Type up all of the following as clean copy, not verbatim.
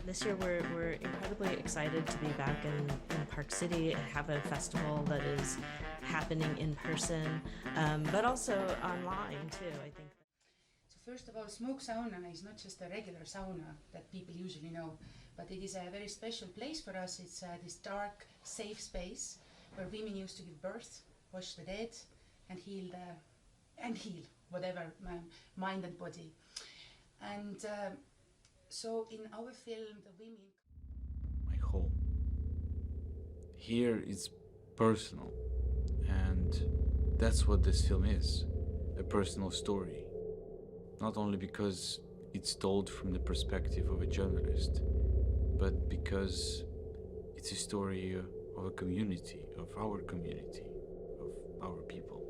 This year we're incredibly excited to be back in Park City, have a festival that is happening in person, but also online too, I think. So first of all, smoke sauna is not just a regular sauna that people usually know, but it is a very special place for us. It's this dark, safe space where women used to give birth, wash the dead, and heal whatever, mind and body. And so in our film, the women... My home. Here it's personal, and that's what this film is, a personal story. Not only because it's told from the perspective of a journalist, but because it's a story of a community, of our people.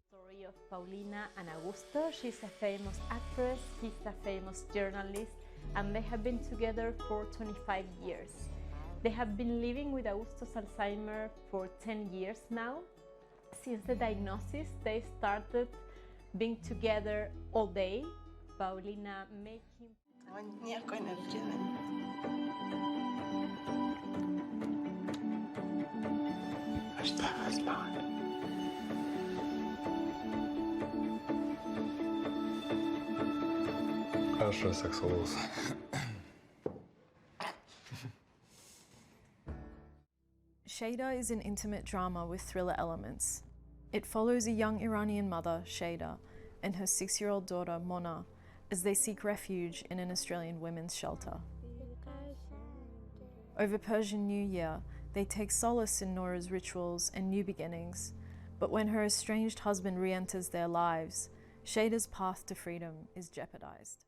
Story of Paulina and Augusto. She's a famous actress, he's a famous journalist, and they have been together for 25 years. They have been living with Augusto's Alzheimer for 10 years now. Since the diagnosis, they started being together all day. Paulina made him... Хорошо, сексолог. Shada is an intimate drama with thriller elements. It follows a young Iranian mother, Shada, and her 6-year-old daughter, Mona, as they seek refuge in an Australian women's shelter. Over Persian New Year, they take solace in Nora's rituals and new beginnings, but when her estranged husband re-enters their lives, Shada's path to freedom is jeopardized.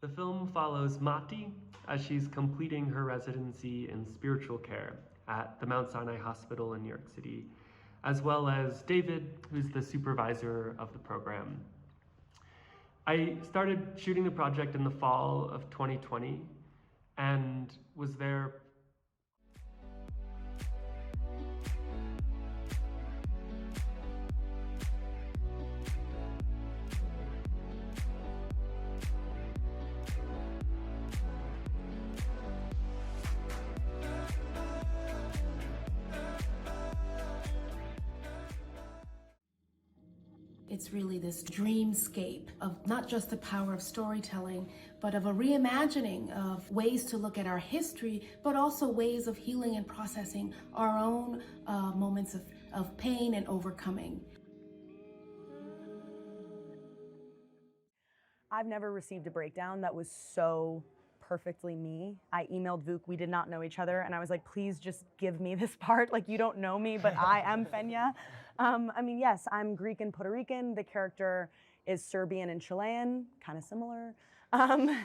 The film follows Mati as she's completing her residency in spiritual care at the Mount Sinai Hospital in New York City, as well as David, who's the supervisor of the program. I started shooting the project in the fall of 2020 and was there. It's really this dreamscape of not just the power of storytelling, but of a reimagining of ways to look at our history, but also ways of healing and processing our own moments of pain and overcoming. I've never received a breakdown that was so perfectly me. I emailed Vuk, we did not know each other, and I was like, please just give me this part. Like, you don't know me, but I am Fenya. I mean, yes, I'm Greek and Puerto Rican. The character is Serbian and Chilean, kind of similar.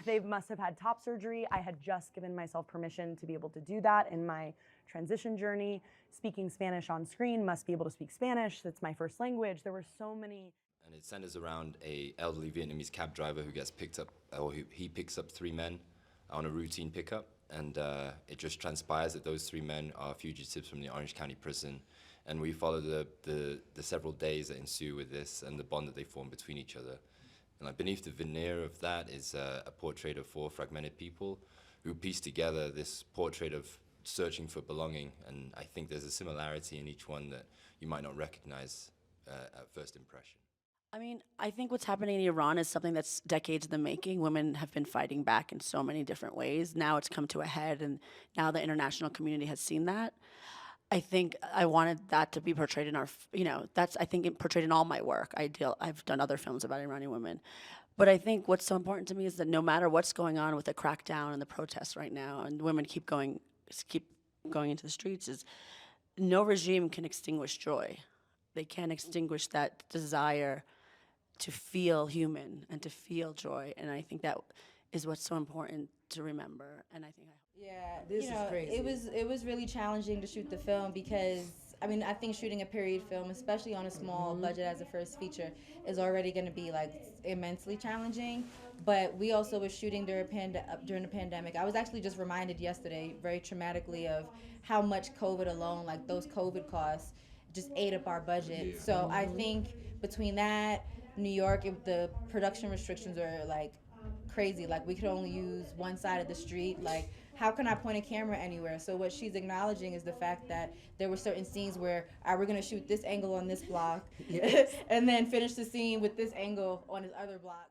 They must have had top surgery. I had just given myself permission to be able to do that in my transition journey. Speaking Spanish on screen, must be able to speak Spanish. That's my first language. There were so many. And it centers around a elderly Vietnamese cab driver who gets picked up, or he picks up 3 men on a routine pickup. And it just transpires that those 3 men are fugitives from the Orange County prison. And we follow the several days that ensue with this and the bond that they form between each other. And like beneath the veneer of that is a portrait of 4 fragmented people who piece together this portrait of searching for belonging. And I think there's a similarity in each one that you might not recognize at first impression. I mean, I think what's happening in Iran is something that's decades in the making. Women have been fighting back in so many different ways. Now it's come to a head, and now the international community has seen that. I think I wanted that to be portrayed in our, that's, I think, portrayed in all my work. I've done other films about Iranian women. But I think what's so important to me is that no matter what's going on with the crackdown and the protests right now, and women keep going into the streets, is no regime can extinguish joy. They can't extinguish that desire to feel human and to feel joy. And I think that is what's so important to remember. And I think this is crazy. It was really challenging to shoot the film because I mean, I think shooting a period film, especially on a small budget as a first feature, is already going to be like immensely challenging. But we also were shooting during the pandemic. I was actually just reminded yesterday, very traumatically, of how much COVID alone, like those COVID costs, just ate up our budget. So I think between that, New York, the production restrictions are like crazy. Like we could only use one side of the street. Like how can I point a camera anywhere? So what she's acknowledging is the fact that there were certain scenes where we're gonna shoot this angle on this block, and then finish the scene with this angle on this other block.